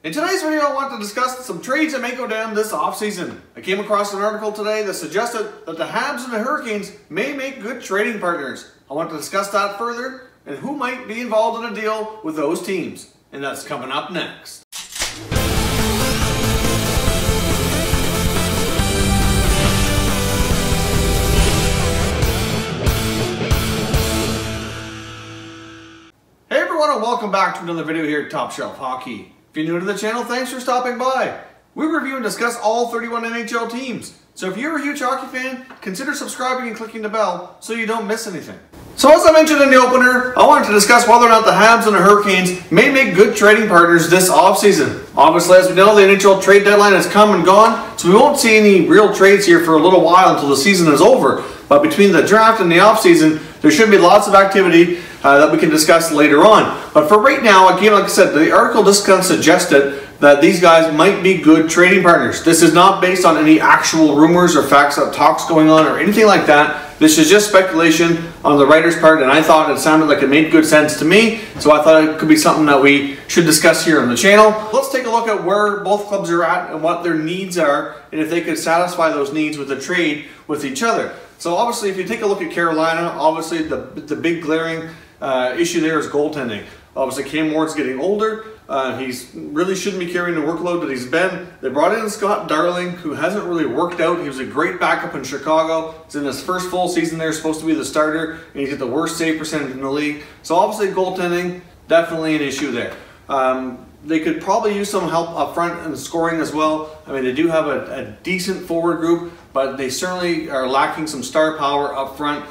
In today's video, I want to discuss some trades that may go down this offseason. I came across an article today that suggested that the Habs and the Hurricanes may make good trading partners. I want to discuss that further and who might be involved in a deal with those teams. And that's coming up next. Hey everyone, and welcome back to another video here at Top Shelf Hockey. If you're new to the channel, thanks for stopping by. We review and discuss all 31 NHL teams. So if you're a huge hockey fan, consider subscribing and clicking the bell so you don't miss anything. So as I mentioned in the opener, I wanted to discuss whether or not the Habs and the Hurricanes may make good trading partners this offseason. Obviously, as we know, the NHL trade deadline has come and gone, so we won't see any real trades here for a little while until the season is over. But between the draft and the offseason, there should be lots of activity that we can discuss later on. But for right now, again, like I said, the article just kind of suggested that these guys might be good trading partners. This is not based on any actual rumors or facts of talks going on or anything like that. This is just speculation on the writer's part, and I thought it sounded like it made good sense to me, so I thought it could be something that we should discuss here on the channel. Let's take a look at where both clubs are at and what their needs are, and if they could satisfy those needs with a trade with each other. So obviously, if you take a look at Carolina, obviously the big glaring issue there is goaltending. Obviously, Cam Ward's getting older. He really shouldn't be carrying the workload that he's been. They brought in Scott Darling, who hasn't really worked out. He was a great backup in Chicago. He's in his first full season there, supposed to be the starter, and he's got the worst save percentage in the league. So obviously, goaltending, definitely an issue there. They could probably use some help up front in scoring as well. I mean, they do have a decent forward group, but they certainly are lacking some star power up front.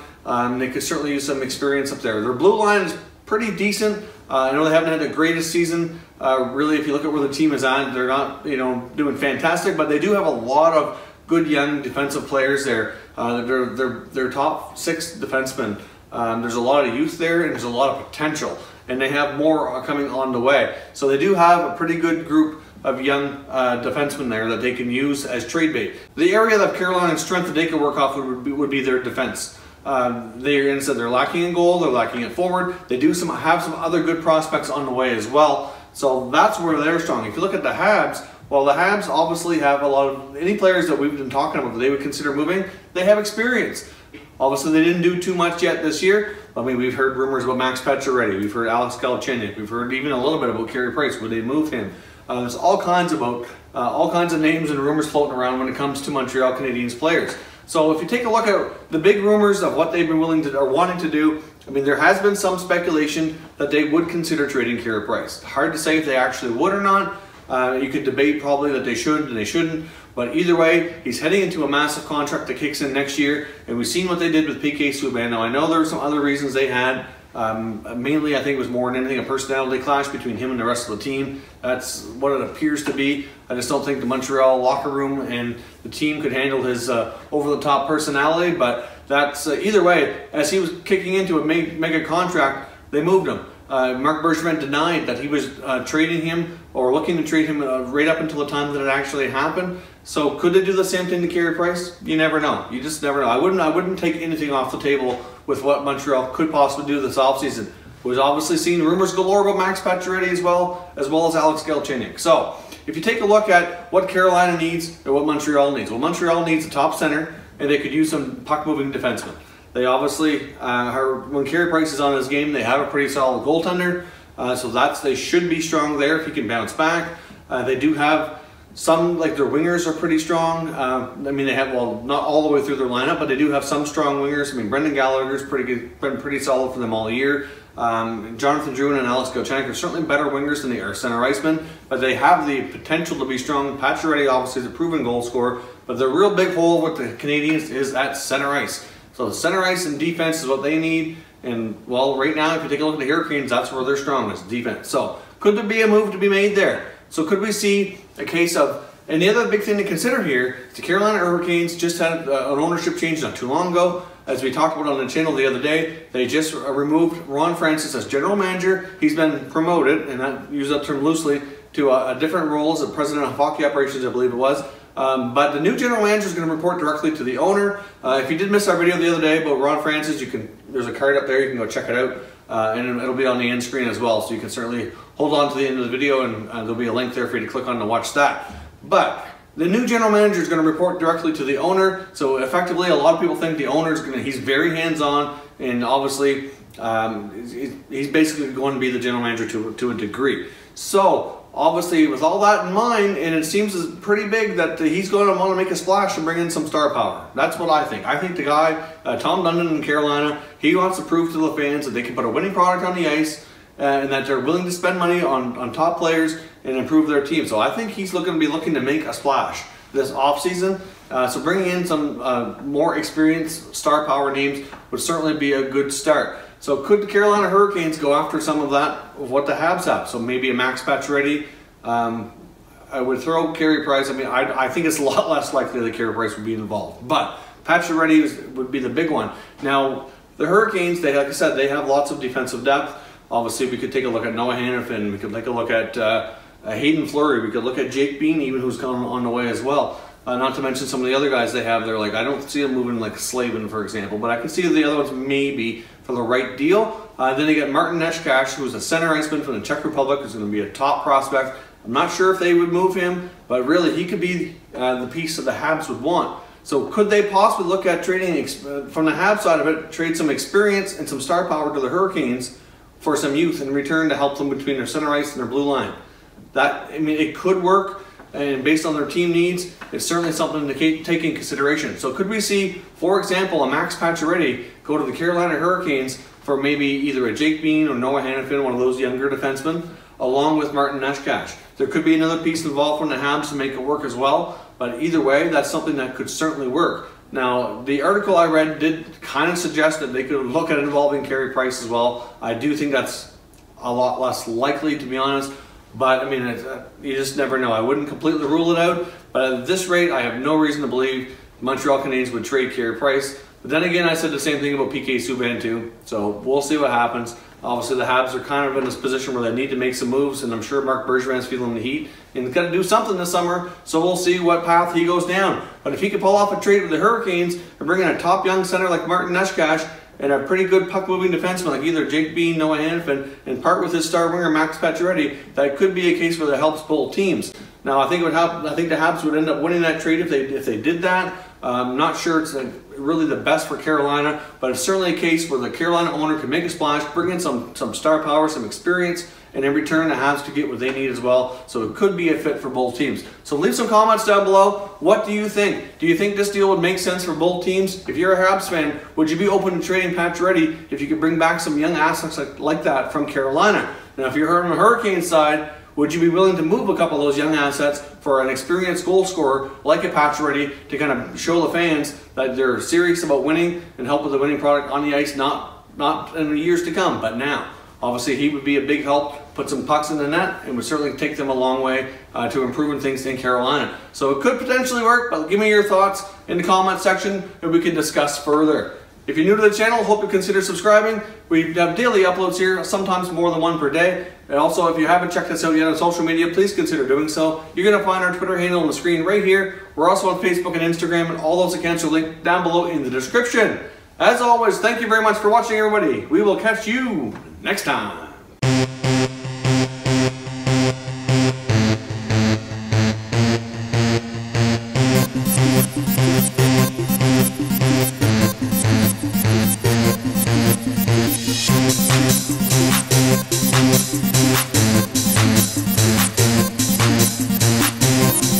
They could certainly use some experience up there. Their blue line is pretty decent. I know they haven't had the greatest season. Really, if you look at where the team is at, they're not, doing fantastic, but they do have a lot of good young defensive players there. They're top 6 defensemen. There's a lot of youth there, and there's a lot of potential, and they have more coming on the way. So they do have a pretty good group of young defensemen there that they can use as trade bait. The area of Carolina's strength that they could work off would be their defense. They're lacking in goal, they're lacking in forward. They do have some other good prospects on the way as well. So that's where they're strong. If you look at the Habs, well, the Habs obviously have a lot of, any players that we've been talking about that they would consider moving, they have experience. Obviously, they didn't do too much yet this year. I mean, we've heard rumors about Max Pacioretty. We've heard Alex Galchenyuk. We've heard even a little bit about Carey Price. Would they move him? There's all kinds of names and rumors floating around when it comes to Montreal Canadiens players. So if you take a look at the big rumors of what they've been willing to or wanting to do, I mean, there has been some speculation that they would consider trading Carey Price. Hard to say if they actually would or not. You could debate probably that they should and they shouldn't. But either way, he's heading into a massive contract that kicks in next year. And we've seen what they did with PK Subban. Now, I know there were some other reasons they had. Mainly, I think it was more than anything a personality clash between him and the rest of the team. That's what it appears to be. I just don't think the Montreal locker room and the team could handle his over-the-top personality. But that's either way, as he was kicking into a mega contract, they moved him. Marc Bergevin denied that he was trading him or looking to trade him right up until the time that it actually happened. So could they do the same thing to Carey Price? You never know. You just never know. I wouldn't take anything off the table with what Montreal could possibly do this offseason. We've obviously seen rumors galore about Max Pacioretty as well as Alex Galchenyuk. So if you take a look at what Carolina needs and what Montreal needs, well, Montreal needs a top center, and they could use some puck-moving defensemen. They obviously, when Carey Price is on his game, they have a pretty solid goaltender. So they should be strong there if he can bounce back. They do have some, like their wingers are pretty strong. I mean, they have, well, not all the way through their lineup, but they do have some strong wingers. I mean, Brendan Gallagher's been pretty solid for them all year. Jonathan Drouin and Alex Galchenyuk are certainly better wingers than they are center icemen, but they have the potential to be strong. Pacioretty obviously is a proven goal scorer, but the real big hole with the Canadiens is at center ice. So the center ice and defense is what they need. And, well, right now, if you take a look at the Hurricanes, that's where they're strongest, defense. So could there be a move to be made there? So could we see a case of, and the other big thing to consider here is the Carolina Hurricanes just had an ownership change not too long ago. As we talked about on the channel the other day, they just removed Ron Francis as general manager. He's been promoted, and I use that term loosely, to a different role as the president of hockey operations, I believe it was. But the new general manager is going to report directly to the owner. If you did miss our video the other day about Ron Francis, there's a card up there, you can go check it out. And it'll be on the end screen as well, so you can certainly hold on to the end of the video, and there'll be a link there for you to click on to watch that. But the new general manager is going to report directly to the owner. So effectively, a lot of people think the owner is he's very hands-on, and obviously he's basically going to be the general manager to a degree. So obviously, with all that in mind, and it seems pretty big, that he's going to want to make a splash and bring in some star power. That's what I think. I think the guy, Tom Dundon in Carolina, he wants to prove to the fans that they can put a winning product on the ice, and that they're willing to spend money on top players and improve their team. So I think he's looking to make a splash this offseason. So bringing in some more experienced star power names would certainly be a good start. So could the Carolina Hurricanes go after some of that, of what the Habs have? So maybe a Max Pacioretty. I would throw Carey Price. I mean, I think it's a lot less likely that Carey Price would be involved. But Pacioretty would be the big one. Now, the Hurricanes, like I said, they have lots of defensive depth. Obviously, we could take a look at Noah Hanifin. We could take a look at Hayden Fleury. We could look at Jake Bean, even, who's coming on the way as well. Not to mention some of the other guys they have there. Like, I don't see them moving like Slavin, for example, but I can see the other ones maybe for the right deal. Then you get Martin Neshkash, who's a center iceman from the Czech Republic, who's going to be a top prospect. I'm not sure if they would move him, but really he could be the piece that the Habs would want. So could they possibly look at trading, from the Habs side of it, trade some experience and some star power to the Hurricanes for some youth in return to help them between their center ice and their blue line? I mean, it could work, and based on their team needs, it's certainly something to take in consideration. So could we see, for example, a Max Pacioretty go to the Carolina Hurricanes for maybe either a Jake Bean or Noah Hanifin, one of those younger defensemen, along with Martin Neshkash? There could be another piece involved from the Habs to make it work as well, but either way, that's something that could certainly work. Now, the article I read did kind of suggest that they could look at involving Carey Price as well. I do think that's a lot less likely, to be honest. But, I mean, you just never know. I wouldn't completely rule it out. But at this rate, I have no reason to believe Montreal Canadiens would trade Carey Price. But then again, I said the same thing about PK Subban too. So we'll see what happens. Obviously, the Habs are kind of in this position where they need to make some moves. And I'm sure Marc Bergevin's feeling the heat. And he's got to do something this summer. So we'll see what path he goes down. But if he can pull off a trade with the Hurricanes and bring in a top young center like Martin Neshkash, and a pretty good puck-moving defenseman like either Jake Bean, Noah Hanifin, and part with his star winger Max Pacioretty, that could be a case where that helps both teams. Now, I think it would help. I think the Habs would end up winning that trade if they did that. I'm not sure it's really the best for Carolina, but it's certainly a case where the Carolina owner can make a splash, bring in some star power, some experience, and in return, the Habs could get what they need as well. So it could be a fit for both teams. So leave some comments down below. What do you think? Do you think this deal would make sense for both teams? If you're a Habs fan, would you be open to trading Pacioretty if you could bring back some young assets like that from Carolina? Now, if you're on the Hurricane side, would you be willing to move a couple of those young assets for an experienced goal scorer like a Pacioretty to kind of show the fans that they're serious about winning and help with the winning product on the ice, not in the years to come, but now? Obviously, he would be a big help, put some pucks in the net, and would certainly take them a long way to improving things in Carolina. So it could potentially work, but give me your thoughts in the comment section and we can discuss further. If you're new to the channel, hope you consider subscribing. We have daily uploads here, sometimes more than one per day. And also, if you haven't checked us out yet on social media, please consider doing so. You're going to find our Twitter handle on the screen right here. We're also on Facebook and Instagram, and all those accounts are linked down below in the description. As always, thank you very much for watching, everybody. We will catch you next time.